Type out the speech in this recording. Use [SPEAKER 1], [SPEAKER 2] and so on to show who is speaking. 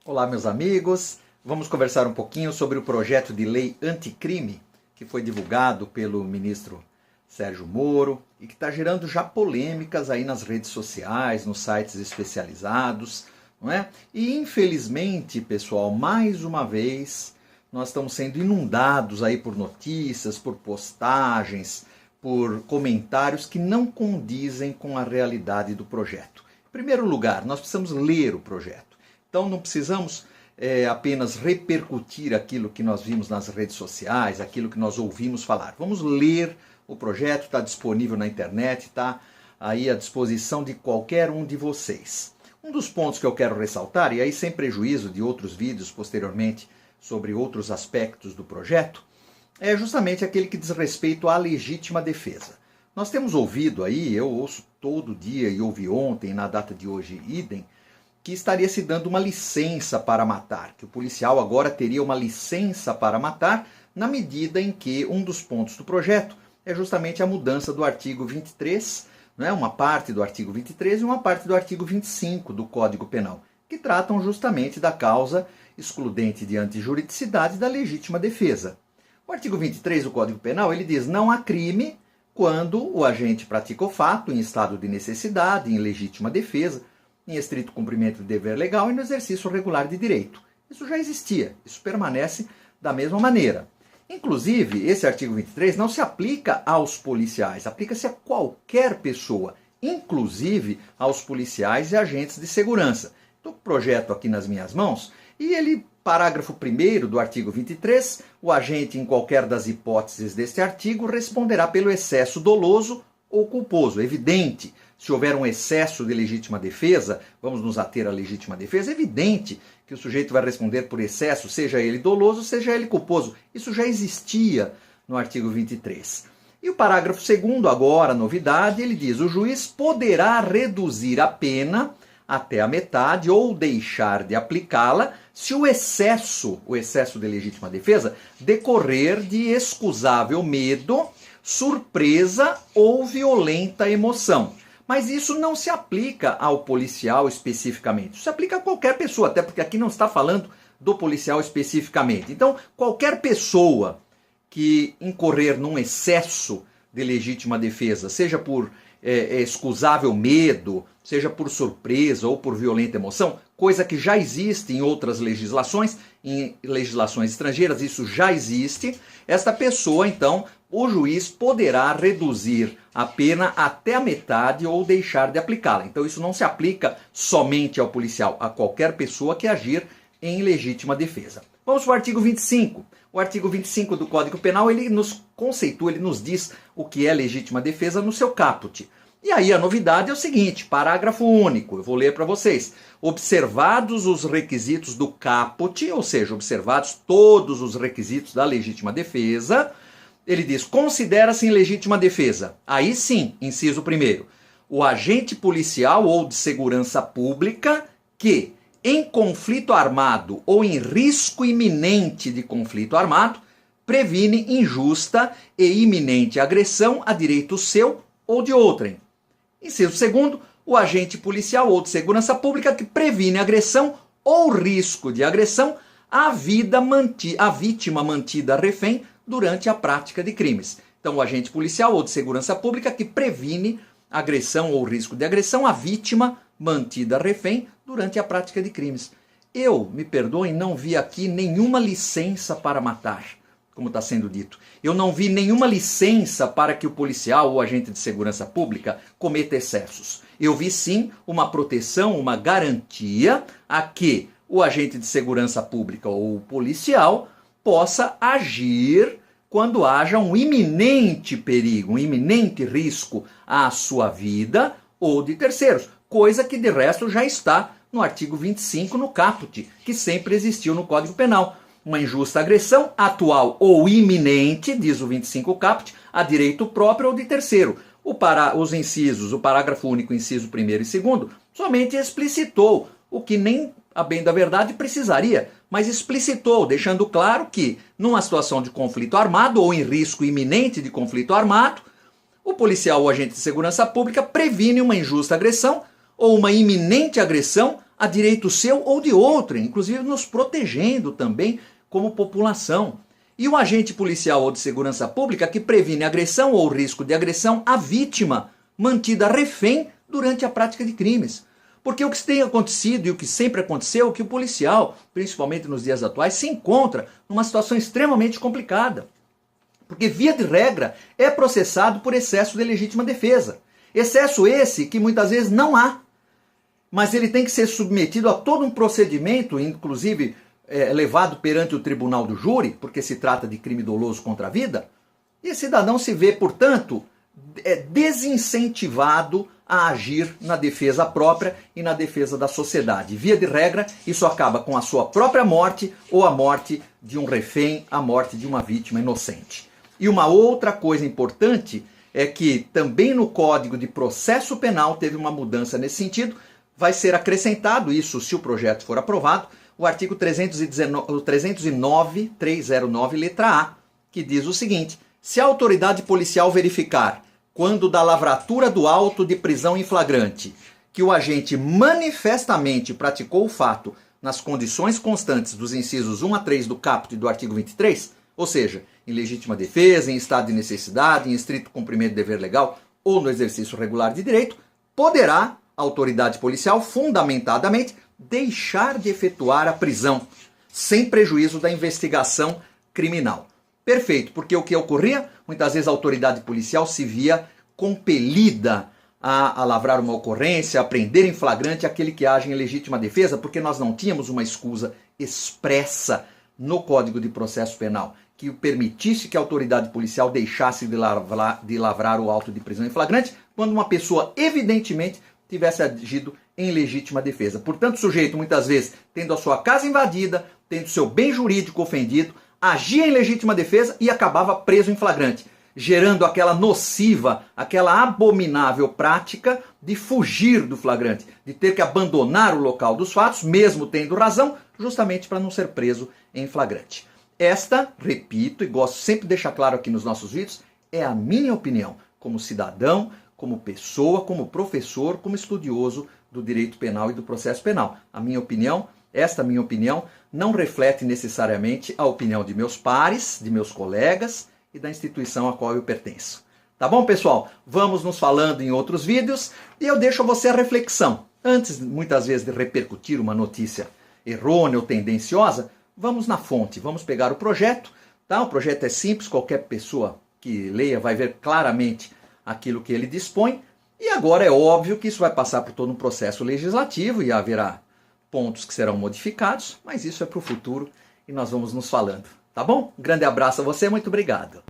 [SPEAKER 1] Olá, meus amigos. Vamos conversar um pouquinho sobre o projeto de lei anticrime que foi divulgado pelo ministro Sérgio Moro e que está gerando já polêmicas aí nas redes sociais, nos sites especializados, não é? E infelizmente, pessoal, mais uma vez nós estamos sendo inundados aí por notícias, por postagens, por comentários que não condizem com a realidade do projeto. Em primeiro lugar, nós precisamos ler o projeto. Então não precisamos apenas repercutir aquilo que nós vimos nas redes sociais, aquilo que nós ouvimos falar. Vamos ler o projeto, está disponível na internet, está aí à disposição de qualquer um de vocês. Um dos pontos que eu quero ressaltar, e aí sem prejuízo de outros vídeos posteriormente sobre outros aspectos do projeto, é justamente aquele que diz respeito à legítima defesa. Nós temos ouvido aí, eu ouço todo dia e ouvi ontem, na data de hoje, idem, que estaria se dando uma licença para matar, que o policial agora teria uma licença para matar, na medida em que um dos pontos do projeto é justamente a mudança do artigo 23, né, uma parte do artigo 23 e uma parte do artigo 25 do Código Penal, que tratam justamente da causa excludente de antijuridicidade da legítima defesa. O artigo 23 do Código Penal, ele diz: não há crime quando o agente pratica o fato em estado de necessidade, em legítima defesa, em estrito cumprimento do dever legal e no exercício regular de direito. Isso já existia, isso permanece da mesma maneira. Inclusive, esse artigo 23 não se aplica aos policiais, aplica-se a qualquer pessoa, inclusive aos policiais e agentes de segurança. Estou com o projeto aqui nas minhas mãos e ele, parágrafo 1º do artigo 23, o agente, em qualquer das hipóteses deste artigo, responderá pelo excesso doloso ou culposo. Evidente, se houver um excesso de legítima defesa, vamos nos ater à legítima defesa, é evidente que o sujeito vai responder por excesso, seja ele doloso, seja ele culposo. Isso já existia no artigo 23. E o parágrafo 2º, agora, novidade, ele diz: o juiz poderá reduzir a pena até a metade ou deixar de aplicá-la se o excesso de legítima defesa, decorrer de excusável medo, surpresa ou violenta emoção. Mas isso não se aplica ao policial especificamente. Isso se aplica a qualquer pessoa, até porque aqui não está falando do policial especificamente. Então, qualquer pessoa que incorrer num excesso de legítima defesa, seja por excusável medo, seja por surpresa ou por violenta emoção, coisa que já existe em outras legislações, em legislações estrangeiras, isso já existe, esta pessoa, então, o juiz poderá reduzir a pena até a metade ou deixar de aplicá-la. Então isso não se aplica somente ao policial, a qualquer pessoa que agir em legítima defesa. Vamos para o artigo 25. O artigo 25 do Código Penal, ele nos conceitua, ele nos diz o que é legítima defesa no seu caput. E aí a novidade é o seguinte, parágrafo único, eu vou ler para vocês. Observados os requisitos do caput, ou seja, observados todos os requisitos da legítima defesa, ele diz: considera-se em legítima defesa. Aí sim, inciso 1º, o agente policial ou de segurança pública que, em conflito armado ou em risco iminente de conflito armado, previne injusta e iminente agressão a direito seu ou de outrem. Inciso 2º, o agente policial ou de segurança pública que previne agressão ou risco de agressão à vítima mantida refém durante a prática de crimes. Então, o agente policial ou de segurança pública que previne agressão ou risco de agressão à vítima mantida refém durante a prática de crimes. Eu, me perdoem, não vi aqui nenhuma licença para matar, como está sendo dito. Eu não vi nenhuma licença para que o policial ou agente de segurança pública cometa excessos. Eu vi sim uma proteção, uma garantia a que o agente de segurança pública ou o policial possa agir quando haja um iminente perigo, um iminente risco à sua vida ou de terceiros, coisa que de resto já está no artigo 25 no caput, que sempre existiu no Código Penal. Uma injusta agressão atual ou iminente, diz o 25 caput, a direito próprio ou de terceiro. Os incisos, o parágrafo único, inciso 1º e 2º, somente explicitou o que nem, a bem da verdade, precisaria, mas explicitou, deixando claro que, numa situação de conflito armado ou em risco iminente de conflito armado, o policial ou agente de segurança pública previne uma injusta agressão ou uma iminente agressão a direito seu ou de outro, inclusive nos protegendo também como população. E o agente policial ou de segurança pública que previne agressão ou risco de agressão à vítima, mantida refém durante a prática de crimes. Porque o que tem acontecido e o que sempre aconteceu é que o policial, principalmente nos dias atuais, se encontra numa situação extremamente complicada. Porque, via de regra, é processado por excesso de legítima defesa. Excesso esse que muitas vezes não há. Mas ele tem que ser submetido a todo um procedimento, inclusive levado perante o tribunal do júri, porque se trata de crime doloso contra a vida. E esse cidadão se vê, portanto, desincentivado a agir na defesa própria e na defesa da sociedade. Via de regra, isso acaba com a sua própria morte ou a morte de um refém, a morte de uma vítima inocente. E uma outra coisa importante é que também no Código de Processo Penal teve uma mudança nesse sentido. Vai ser acrescentado, isso se o projeto for aprovado, o artigo 309, letra A, que diz o seguinte: se a autoridade policial verificar, quando da lavratura do auto de prisão em flagrante, que o agente manifestamente praticou o fato nas condições constantes dos incisos 1 a 3 do caput do artigo 23, ou seja, em legítima defesa, em estado de necessidade, em estrito cumprimento de dever legal ou no exercício regular de direito, poderá a autoridade policial, fundamentadamente, deixar de efetuar a prisão, sem prejuízo da investigação criminal. Perfeito, porque o que ocorria? Muitas vezes a autoridade policial se via compelida a lavrar uma ocorrência, a prender em flagrante aquele que age em legítima defesa, porque nós não tínhamos uma escusa expressa no Código de Processo Penal que permitisse que a autoridade policial deixasse de lavrar o auto de prisão em flagrante, quando uma pessoa evidentemente tivesse agido em legítima defesa. Portanto, o sujeito, muitas vezes, tendo a sua casa invadida, tendo seu bem jurídico ofendido, agia em legítima defesa e acabava preso em flagrante, gerando aquela nociva, aquela abominável prática de fugir do flagrante, de ter que abandonar o local dos fatos, mesmo tendo razão, justamente para não ser preso em flagrante. Esta, repito, e gosto sempre de deixar claro aqui nos nossos vídeos, é a minha opinião, como cidadão, como pessoa, como professor, como estudioso do direito penal e do processo penal. A minha opinião, esta minha opinião, não reflete necessariamente a opinião de meus pares, de meus colegas e da instituição a qual eu pertenço. Tá bom, pessoal? Vamos nos falando em outros vídeos e eu deixo a você a reflexão. Antes, muitas vezes, de repercutir uma notícia errônea ou tendenciosa, vamos na fonte, vamos pegar o projeto. Tá? O projeto é simples, qualquer pessoa que leia vai ver claramente aquilo que ele dispõe. E agora é óbvio que isso vai passar por todo um processo legislativo e haverá pontos que serão modificados, mas isso é para o futuro e nós vamos nos falando. Tá bom? Um grande abraço a você, muito obrigado.